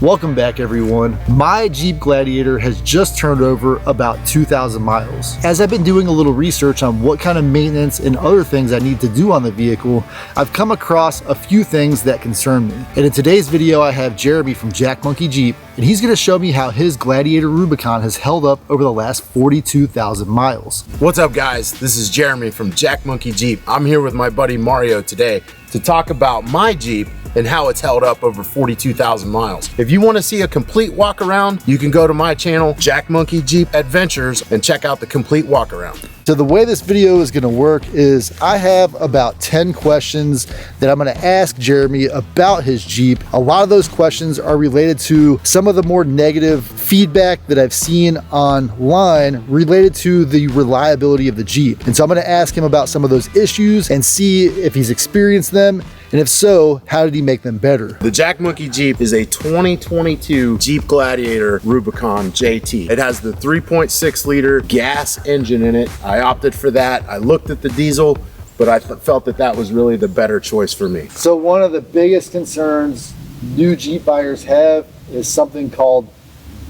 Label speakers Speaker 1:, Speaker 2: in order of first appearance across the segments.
Speaker 1: Welcome back everyone. My Jeep Gladiator has just turned over about 2,000 miles. As I've been doing a little research on what kind of maintenance and other things I need to do on the vehicle, I've come across a few things that concern me. And in today's video I have Jeremy from Jack Monkey Jeep, and he's going to show me how his Gladiator Rubicon has held up over the last 42,000 miles.
Speaker 2: What's up guys, this is Jeremy from Jack Monkey Jeep. I'm here with my buddy Mario today to talk about my Jeep and how it's held up over 42,000 miles. If you want to see a complete walk around, you can go to my channel, Jack Monkey Jeep Adventures, and check out the complete walk around.
Speaker 1: So the way this video is going to work is I have about 10 questions that I'm going to ask Jeremy about his Jeep. A lot of those questions are related to some of the more negative feedback that I've seen online related to the reliability of the Jeep. And so I'm going to ask him about some of those issues and see if he's experienced them, and if so, how did he make them better?
Speaker 2: The Jack Monkey Jeep is a 2022 Jeep Gladiator Rubicon JT. It has the 3.6 liter gas engine in it. I opted for that. I looked at the diesel, but I felt that that was really the better choice for me.
Speaker 1: So one of the biggest concerns new Jeep buyers have is something called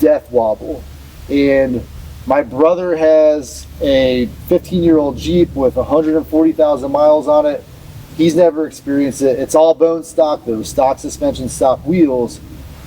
Speaker 1: death wobble. And my brother has a 15-year-old Jeep with 140,000 miles on it. He's never experienced it. It's all bone stock though, stock suspension, stock wheels.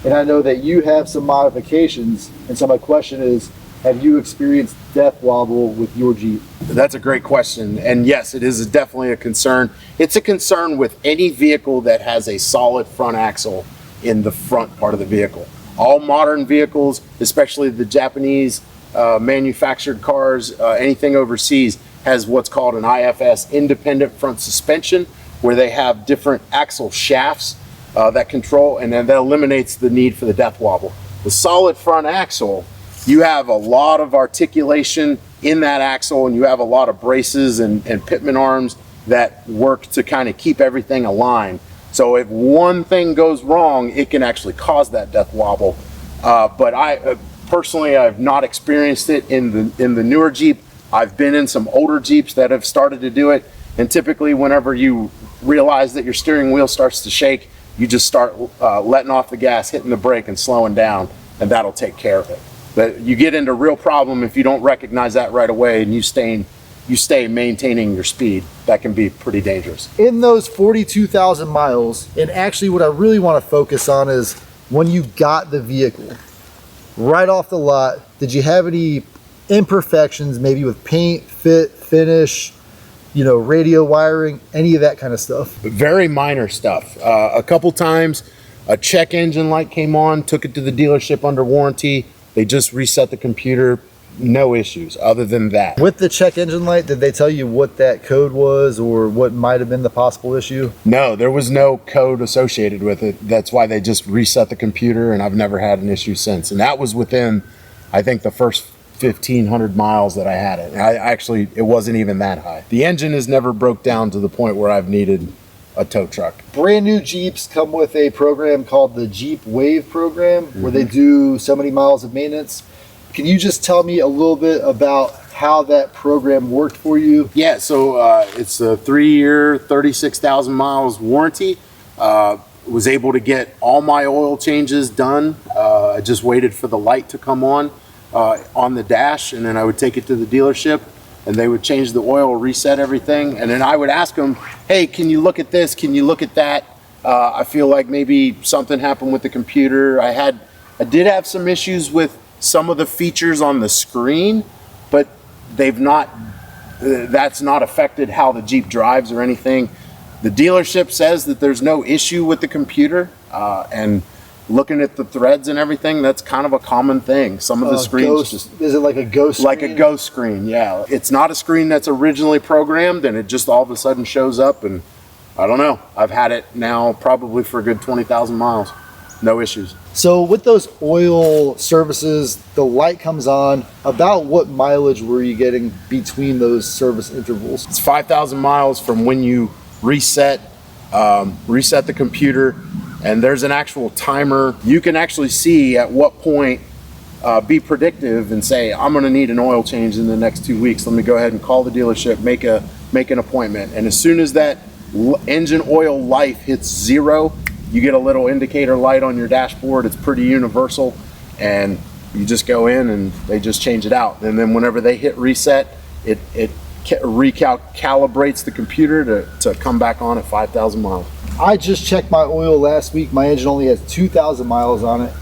Speaker 1: And I know that you have some modifications. And so my question is, have you experienced death wobble with your Jeep?
Speaker 2: That's a great question. And yes, it is definitely a concern. It's a concern with any vehicle that has a solid front axle in the front part of the vehicle. All modern vehicles, especially the Japanese manufactured cars, anything overseas, has what's called an IFS, independent front suspension, where they have different axle shafts that control, and then that eliminates the need for the death wobble. The solid front axle, you have a lot of articulation in that axle, and you have a lot of braces and pitman arms that work to kind of keep everything aligned. So if one thing goes wrong, it can actually cause that death wobble. But I personally, I've not experienced it in the newer Jeep. I've been in some older Jeeps that have started to do it, and typically whenever you realize that your steering wheel starts to shake, you just start letting off the gas, hitting the brake, and slowing down, and that'll take care of it. But you get into real problem if you don't recognize that right away and you stay maintaining your speed. That can be pretty dangerous.
Speaker 1: In those 42,000 miles, and actually what I really want to focus on is when you got the vehicle, right off the lot, did you have any imperfections, maybe with paint, fit, finish, you know, radio wiring, any of that kind of stuff?
Speaker 2: Very minor stuff. A couple times a check engine light came on, took it to the dealership under warranty. They just reset the computer. No issues other than that.
Speaker 1: With the check engine light, did they tell you what that code was or what might have been the possible issue?
Speaker 2: No, there was no code associated with it. That's why they just reset the computer, and I've never had an issue since. And that was within, I think, the first 1,500 miles that I had it. Actually, it wasn't even that high. The engine has never broke down to the point where I've needed a tow truck.
Speaker 1: Brand new Jeeps come with a program called the Jeep Wave program, where they do so many miles of maintenance. Can you just tell me a little bit about how that program worked for you?
Speaker 2: Yeah, so it's a 3-year, 36,000 miles warranty. Was able to get all my oil changes done. I just waited for the light to come on the dash, and then I would take it to the dealership and they would change the oil, reset everything, and then I would ask them, hey, can you look at this, can you look at that? I feel like maybe something happened with the computer. I did have some issues with some of the features on the screen, but that's not affected how the Jeep drives or anything. The dealership says that there's no issue with the computer, and looking at the threads and everything, that's kind of a common thing. Some of the screens
Speaker 1: is it like a ghost screen?
Speaker 2: Like a ghost screen, yeah. It's not a screen that's originally programmed, and it just all of a sudden shows up, and I don't know. I've had it now probably for a good 20,000 miles. No issues.
Speaker 1: So with those oil services, the light comes on. About what mileage were you getting between those service intervals?
Speaker 2: It's 5,000 miles from when you reset the computer, and there's an actual timer. You can actually see at what point, be predictive and say, I'm gonna need an oil change in the next 2 weeks. Let me go ahead and call the dealership, make an appointment. And as soon as that engine oil life hits 0, you get a little indicator light on your dashboard. It's pretty universal, and you just go in and they just change it out. And then whenever they hit reset, it recalibrates the computer to come back on at 5,000 miles.
Speaker 1: I just checked my oil last week. My engine only has 2,000 miles on it.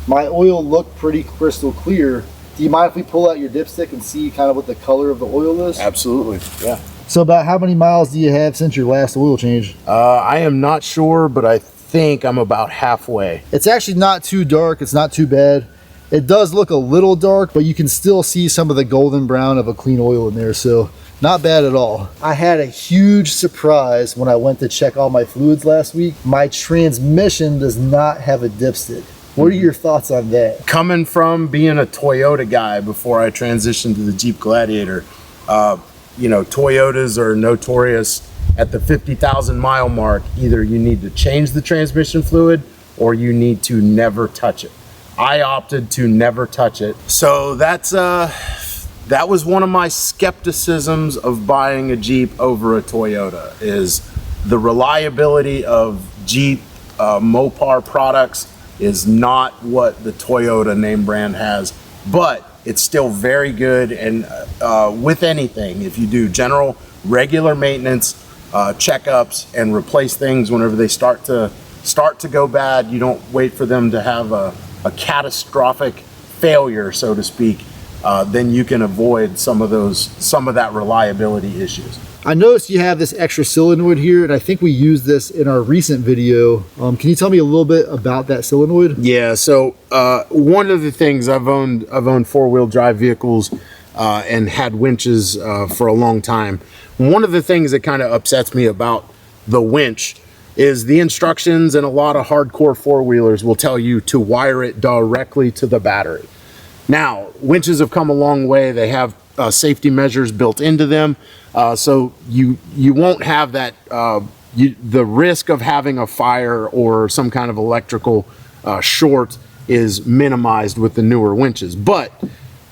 Speaker 1: My oil looked pretty crystal clear. Do you mind if we pull out your dipstick and see kind of what the color of the oil is?
Speaker 2: Absolutely, yeah.
Speaker 1: So about how many miles do you have since your last oil change?
Speaker 2: I am not sure, but I think I'm about halfway.
Speaker 1: It's actually not too dark. It's not too bad. It does look a little dark, but you can still see some of the golden brown of a clean oil in there, so not bad at all. I had a huge surprise when I went to check all my fluids last week. My transmission does not have a dipstick. What are your thoughts on that?
Speaker 2: Coming from being a Toyota guy before I transitioned to the Jeep Gladiator, you know, Toyotas are notorious at the 50,000 mile mark. Either you need to change the transmission fluid or you need to never touch it. I opted to never touch it. So that was one of my skepticisms of buying a Jeep over a Toyota, is the reliability of Jeep Mopar products is not what the Toyota name brand has, but it's still very good. And with anything, if you do general regular maintenance, checkups, and replace things whenever they start to go bad, you don't wait for them to have a catastrophic failure, so to speak, then you can avoid some of that reliability issues.
Speaker 1: I noticed you have this extra solenoid here, and I think we used this in our recent video. Can you tell me a little bit about that solenoid?
Speaker 2: Yeah, so one of the things, I've owned four-wheel drive vehicles and had winches for a long time. One of the things that kind of upsets me about the winch is the instructions, and a lot of hardcore four-wheelers will tell you to wire it directly to the battery. Now, winches have come a long way. They have safety measures built into them, so you won't have that the risk of having a fire or some kind of electrical short is minimized with the newer winches. But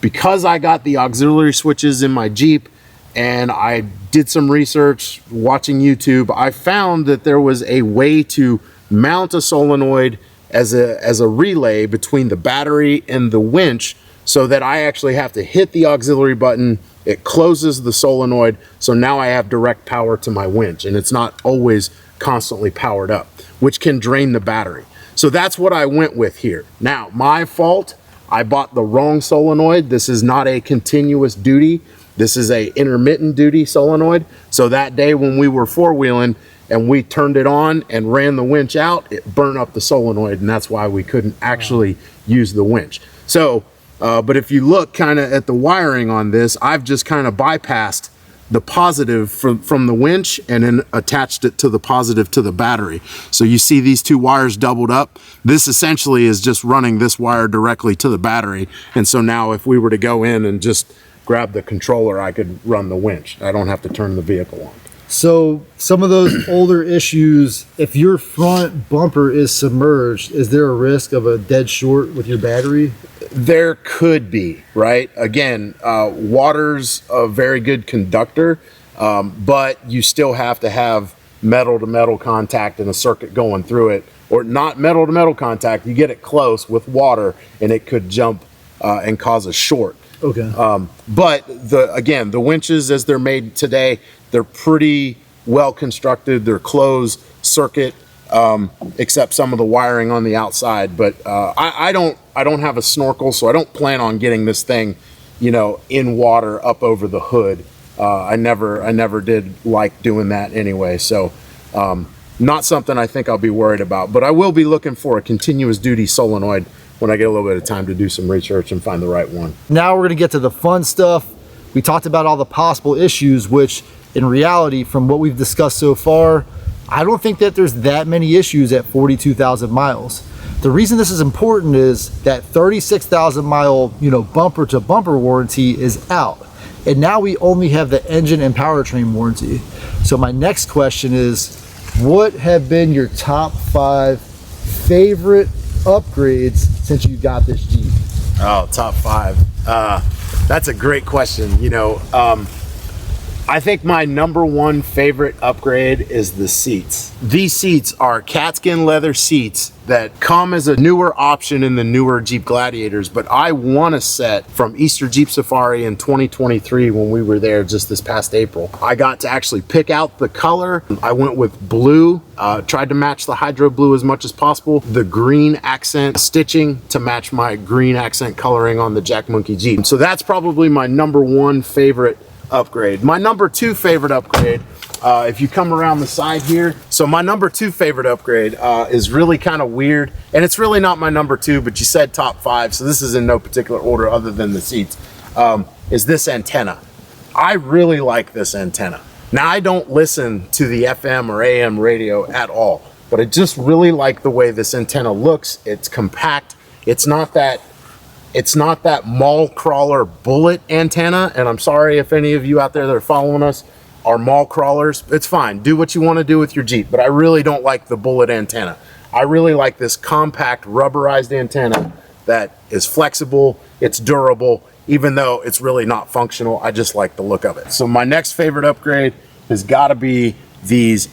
Speaker 2: because I got the auxiliary switches in my Jeep and I did some research watching YouTube, I found that there was a way to mount a solenoid as a relay between the battery and the winch, so that I actually have to hit the auxiliary button, it closes the solenoid, so now I have direct power to my winch, and it's not always constantly powered up, which can drain the battery. So that's what I went with here. Now, my fault, I bought the wrong solenoid. This is not a continuous duty. This is a intermittent duty solenoid. So that day when we were four-wheeling and we turned it on and ran the winch out, it burned up the solenoid, and that's why we couldn't actually use the winch. So, but if you look kind of at the wiring on this, I've just kind of bypassed the positive from the winch and then attached it to the positive to the battery. So you see these two wires doubled up. This essentially is just running this wire directly to the battery. And so now if we were to go in and just grab the controller, I could run the winch. I don't have to turn the vehicle on.
Speaker 1: So some of those older issues, if your front bumper is submerged, is there a risk of a dead short with your battery?
Speaker 2: There could be, right? Again, water's a very good conductor, but you still have to have metal to metal contact and a circuit going through it, or not metal to metal contact. You get it close with water and it could jump and cause a short.
Speaker 1: Okay.
Speaker 2: But the winches as they're made today, they're pretty well constructed. They're closed circuit, except some of the wiring on the outside. But I don't have a snorkel, so I don't plan on getting this thing, in water up over the hood. I never did like doing that anyway. So not something I think I'll be worried about. But I will be looking for a continuous duty solenoid when I get a little bit of time to do some research and find the right one.
Speaker 1: Now we're gonna get to the fun stuff. We talked about all the possible issues, which in reality, from what we've discussed so far, I don't think that there's that many issues at 42,000 miles. The reason this is important is that 36,000 mile, bumper to bumper warranty is out. And now we only have the engine and powertrain warranty. So my next question is, what have been your top 5 favorite upgrades since you got this Jeep?
Speaker 2: I think my number one favorite upgrade is the seats. These seats are Katzkin leather seats that come as a newer option in the newer Jeep Gladiators, but I won a set from Easter Jeep Safari in 2023 when we were there just this past April. I got to actually pick out the color. I went with blue, tried to match the hydro blue as much as possible, the green accent stitching to match my green accent coloring on the Jack Monkey Jeep. So that's probably my number one favorite upgrade. My number two favorite upgrade, if you come around the side here, so my number two favorite upgrade is really kind of weird, and it's really not my number two, but you said top five, so this is in no particular order other than the seats, is this antenna. I really like this antenna. Now, I don't listen to the FM or AM radio at all, but I just really like the way this antenna looks. It's compact. It's not that mall crawler bullet antenna, and I'm sorry if any of you out there that are following us are mall crawlers. It's fine, do what you want to do with your Jeep, but I really don't like the bullet antenna. I really like this compact rubberized antenna that is flexible, it's durable, even though it's really not functional. I just like the look of it. So my next favorite upgrade has got to be these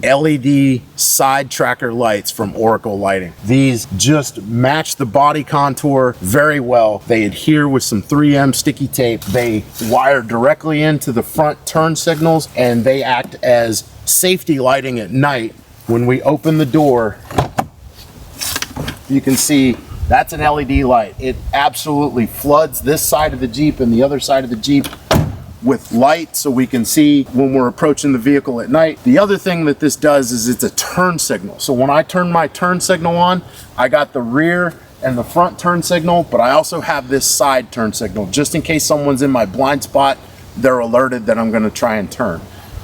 Speaker 2: LED side tracker lights from Oracle Lighting. These just match the body contour very well. They adhere with some 3M sticky tape. They wire directly into the front turn signals, and they act as safety lighting at night. When we open the door, you can see that's an LED light. It absolutely floods this side of the Jeep and the other side of the Jeep with light, so we can see when we're approaching the vehicle at night. The other thing that this does is it's a turn signal. So when I turn my turn signal on, I got the rear and the front turn signal, but I also have this side turn signal. Just in case someone's in my blind spot, they're alerted that I'm gonna try and turn.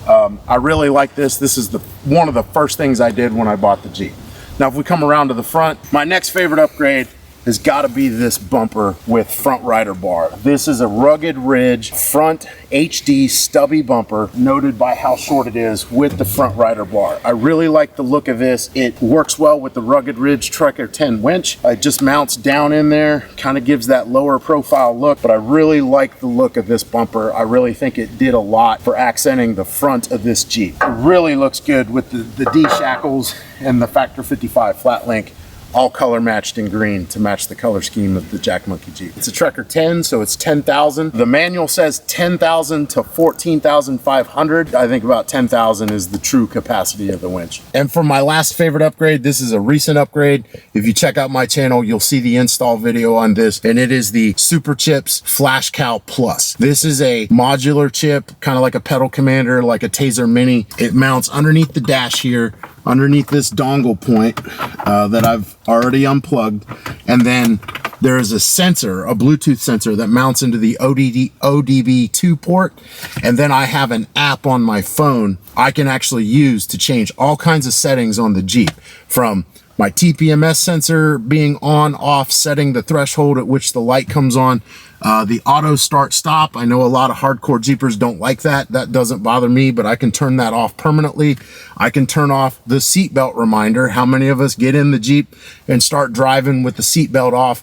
Speaker 2: I really like this. This is one of the first things I did when I bought the Jeep. Now, if we come around to the front, my next favorite upgrade has got to be this bumper with front rider bar. This is a rugged ridge front HD stubby bumper, noted by how short it is, with the front rider bar. I really like the look of this. It works well with the rugged ridge Trekker 10 winch. It just mounts down in there, kind of gives that lower profile look, but I really like the look of this bumper. I really think it did a lot for accenting the front of this Jeep. It really looks good with the D shackles and the Factor 55 flat link, all color matched in green to match the color scheme of the Jack Monkey Jeep. It's a Trekker 10, so it's 10,000. The manual says 10,000 to 14,500. I think about 10,000 is the true capacity of the winch. And for my last favorite upgrade, this is a recent upgrade. If you check out my channel, you'll see the install video on this, and it is the Superchips Flashcal Plus. This is a modular chip, kind of like a pedal commander, like a Taser Mini. It mounts underneath the dash here, underneath this dongle point that I've already unplugged, and then there is a sensor, a Bluetooth sensor that mounts into the ODB2 port, and then I have an app on my phone I can actually use to change all kinds of settings on the Jeep, from my TPMS sensor being on, off, setting the threshold at which the light comes on, the auto start stop. I know a lot of hardcore Jeepers don't like that. That doesn't bother me, but I can turn that off permanently. I can turn off the seatbelt reminder. How many of us get in the Jeep and start driving with the seatbelt off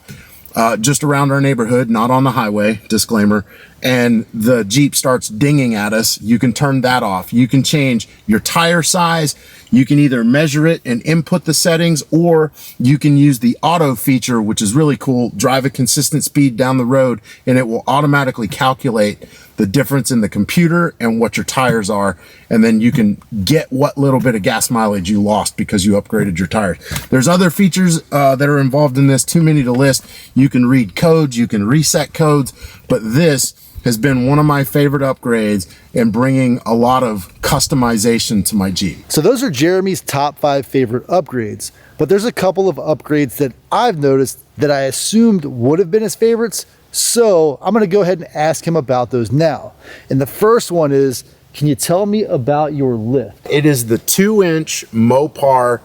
Speaker 2: just around our neighborhood, not on the highway, disclaimer, and the Jeep starts dinging at us? You can turn that off. You can change your tire size. You can either measure it and input the settings, or you can use the auto feature, which is really cool. Drive a consistent speed down the road, and it will automatically calculate the difference in the computer and what your tires are, and then you can get what little bit of gas mileage you lost because you upgraded your tires. There's other features that are involved in this, too many to list. You can read codes, you can reset codes, but this has been one of my favorite upgrades in bringing a lot of customization to my Jeep.
Speaker 1: So those are Jeremy's top 5 favorite upgrades, but there's a couple of upgrades that I've noticed that I assumed would have been his favorites. So I'm gonna go ahead and ask him about those now. And the first one is, can you tell me about your lift?
Speaker 2: It is the 2-inch Mopar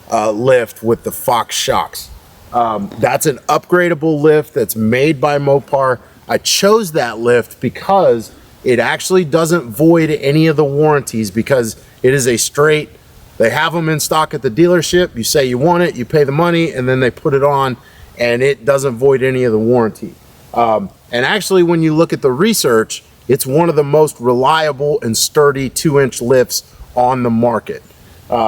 Speaker 2: lift with the Fox shocks. That's an upgradable lift that's made by Mopar. I chose that lift because it actually doesn't void any of the warranties, because it is a straight, they have them in stock at the dealership. You say you want it, you pay the money, and then they put it on, and it doesn't void any of the warranty. And actually, when you look at the research, It's one of the most reliable and sturdy 2-inch lifts on the market.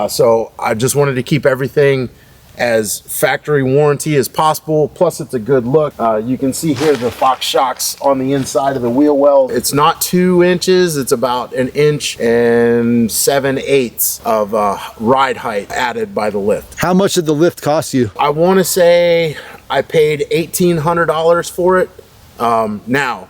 Speaker 2: So I just wanted to keep everything as factory warranty as possible. Plus it's a good look. You can see here the Fox shocks on the inside of the wheel well. It's not 2 inches, it's about 1 inch and 7/8 of ride height added by the lift.
Speaker 1: How much did the lift cost you?
Speaker 2: I want to say I paid $1,800 for it. Now,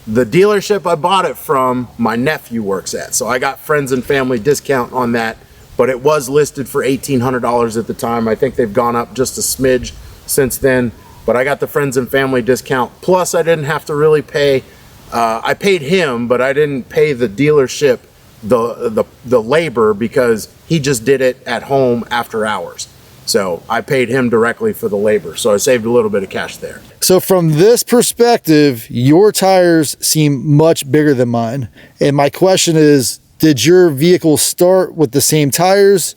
Speaker 2: the dealership I bought it from, my nephew works at, so I got friends and family discount on that. But it was listed for $1,800 at the time. I think they've gone up just a smidge since then. But I got the friends and family discount. Plus, I didn't have to really pay. I paid him, but I didn't pay the dealership the labor because he just did it at home after hours. So I paid him directly for the labor. So I saved a little bit of cash there.
Speaker 1: So from this perspective, your tires seem much bigger than mine. And my question is, did your vehicle start with the same tires?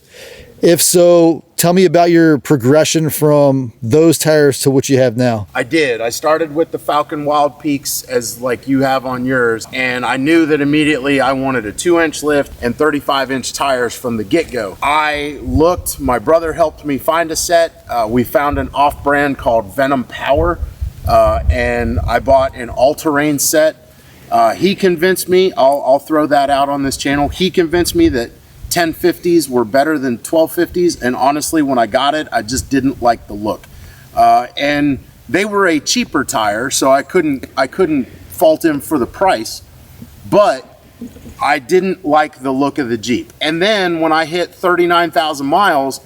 Speaker 1: If so, tell me about your progression from those tires to what you have now.
Speaker 2: I did. I started with the Falcon Wild Peaks as like you have on yours. And I knew that immediately I wanted a 2-inch lift and 35-inch tires from the get-go. I looked, my brother helped me find a set. We found an off-brand called Venom Power. And I bought an all-terrain set. He convinced me, I'll throw that out on this channel. He convinced me that 1050s were better than 1250s. And honestly, when I got it, I just didn't like the look. And they were a cheaper tire, so I couldn't fault him for the price, but I didn't like the look of the Jeep. And then when I hit 39,000 miles,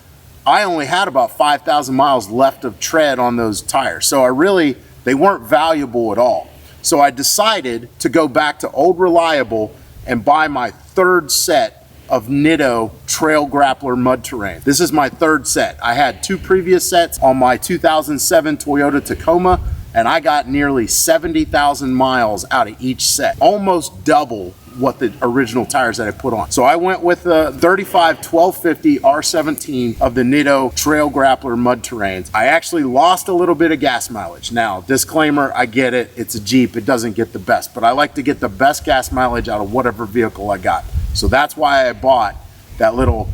Speaker 2: I only had about 5,000 miles left of tread on those tires. So they weren't valuable at all. So I decided to go back to Old Reliable and buy my third set of Nitto Trail Grappler mud terrain. This is my third set. I had 2 previous sets on my 2007 Toyota Tacoma, and I got nearly 70,000 miles out of each set, almost double what the original tires that I put on. So I went with the 35 1250 R17 of the Nitto Trail Grappler mud terrains. I actually lost a little bit of gas mileage. Now, disclaimer, I get it, it's a Jeep, it doesn't get the best, but I like to get the best gas mileage out of whatever vehicle I got. So that's why I bought that little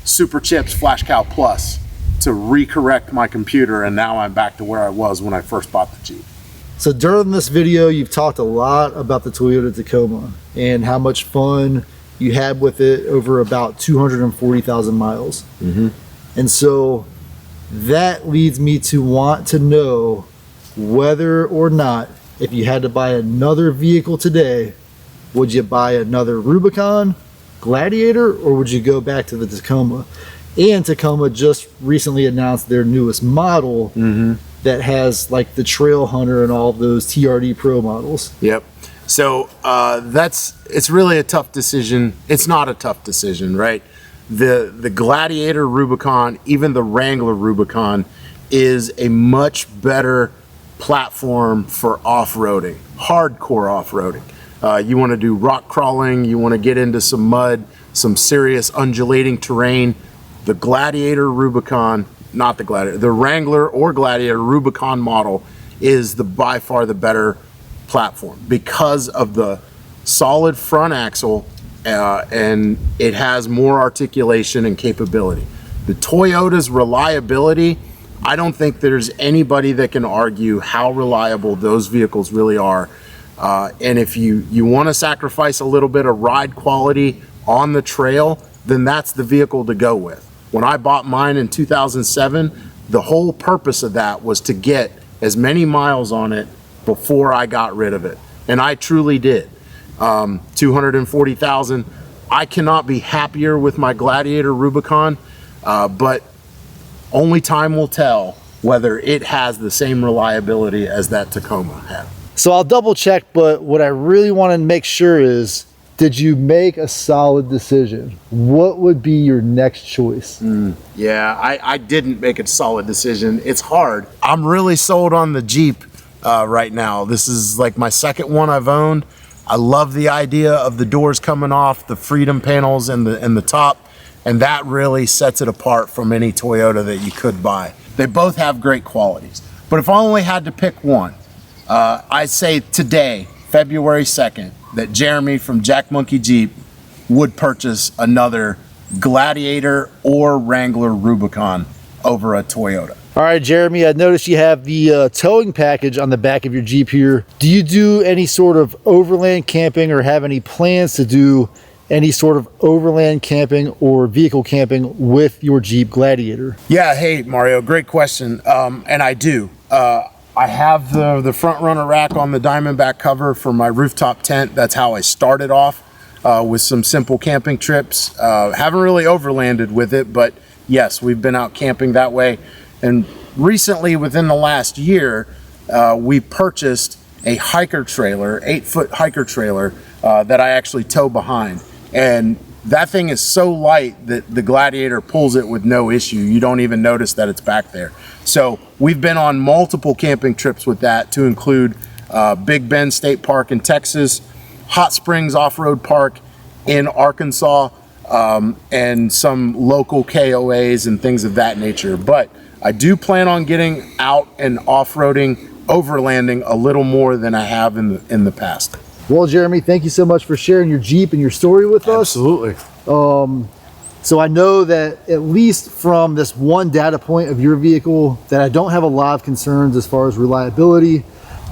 Speaker 2: Superchips Flashcal Plus to recorrect my computer, and now I'm back to where I was when I first bought the Jeep.
Speaker 1: So during this video, you've talked a lot about the Toyota Tacoma and how much fun you had with it over about 240,000 miles.
Speaker 2: Mm-hmm.
Speaker 1: And so that leads me to want to know whether or not, if you had to buy another vehicle today, would you buy another Rubicon, Gladiator, or would you go back to the Tacoma? And Tacoma just recently announced their newest model,
Speaker 2: Mm-hmm.
Speaker 1: that has like the Trail Hunter and all of those TRD Pro models.
Speaker 2: Yep. So it's really a tough decision. It's not a tough decision, right? The Gladiator Rubicon, even the Wrangler Rubicon, is a much better platform for off-roading, hardcore off-roading. You want to do rock crawling, you want to get into some mud, some serious undulating terrain. The Gladiator Rubicon, not the Gladiator, the Wrangler or Gladiator Rubicon model is by far the better platform because of the solid front axle, and it has more articulation and capability. The Toyota's reliability, I don't think there's anybody that can argue how reliable those vehicles really are. And if you want to sacrifice a little bit of ride quality on the trail, then that's the vehicle to go with. When I bought mine in 2007, the whole purpose of that was to get as many miles on it before I got rid of it. And I truly did. 240,000. I cannot be happier with my Gladiator Rubicon, but only time will tell whether it has the same reliability as that Tacoma had.
Speaker 1: So I'll double check, but what I really want to make sure is, did you make a solid decision? What would be your next choice?
Speaker 2: Yeah, I didn't make a solid decision. It's hard. I'm really sold on the Jeep right now. This is like my second one I've owned. I love the idea of the doors coming off, the Freedom panels and the top, and that really sets it apart from any Toyota that you could buy. They both have great qualities, but if I only had to pick one, I'd say today, February 2nd that Jeremy from Jack Monkey Jeep would purchase another Gladiator or Wrangler Rubicon over a Toyota.
Speaker 1: All right, Jeremy, I noticed you have the towing package on the back of your Jeep here. Do you do any sort of overland camping or have any plans to do any sort of overland camping or vehicle camping with your Jeep Gladiator?
Speaker 2: Yeah, hey Mario, great question. And I do. I have the front runner rack on the Diamondback cover for my rooftop tent. That's how I started off with some simple camping trips. Haven't really overlanded with it, but yes, we've been out camping that way. And recently, within the last year, we purchased a hiker trailer, 8-foot hiker trailer that I actually tow behind. And that thing is so light that the Gladiator pulls it with no issue. You don't even notice that it's back there. So we've been on multiple camping trips with that, to include Big Bend State Park in Texas, Hot Springs Off-Road Park in Arkansas, and some local KOAs and things of that nature. But I do plan on getting out and off-roading, overlanding a little more than I have in the past.
Speaker 1: Well, Jeremy, thank you so much for sharing your Jeep and your story with us.
Speaker 2: Absolutely.
Speaker 1: So I know that at least from this one data point of your vehicle that I don't have a lot of concerns as far as reliability.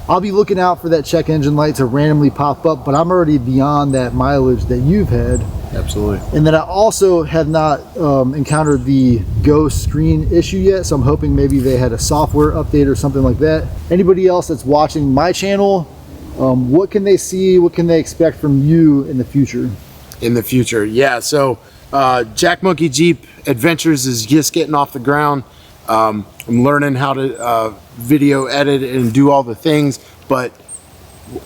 Speaker 1: I'll be looking out for that check engine light to randomly pop up, but I'm already beyond that mileage that you've had.
Speaker 2: Absolutely.
Speaker 1: And then I also have not encountered the ghost screen issue yet, so I'm hoping maybe they had a software update or something like that. Anybody else that's watching my channel, what can they see, what can they expect from you in the future?
Speaker 2: In the future, yeah. So Jack Monkey Jeep Adventures is just getting off the ground. I'm learning how to video edit and do all the things, but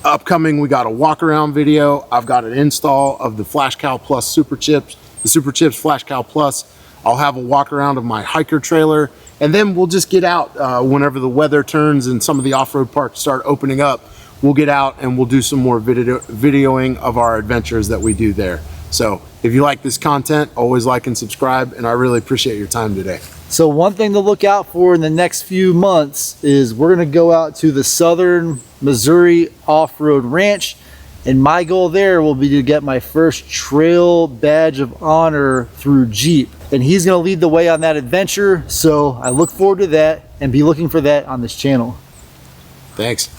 Speaker 2: upcoming we got a walk around video. I've got an install of the Flashcal Plus Superchips, the Superchips Flashcal Plus. I'll have a walk around of my hiker trailer, and then we'll just get out whenever the weather turns and some of the off-road parks start opening up. We'll get out and we'll do some more videoing of our adventures that we do there. So if you like this content, always like and subscribe, and I really appreciate your time today.
Speaker 1: So one thing to look out for in the next few months is we're going to go out to the Southern Missouri Off-Road Ranch, and my goal there will be to get my first trail badge of honor through Jeep, and he's going to lead the way on that adventure. So I look forward to that, and be looking for that on this channel.
Speaker 2: Thanks.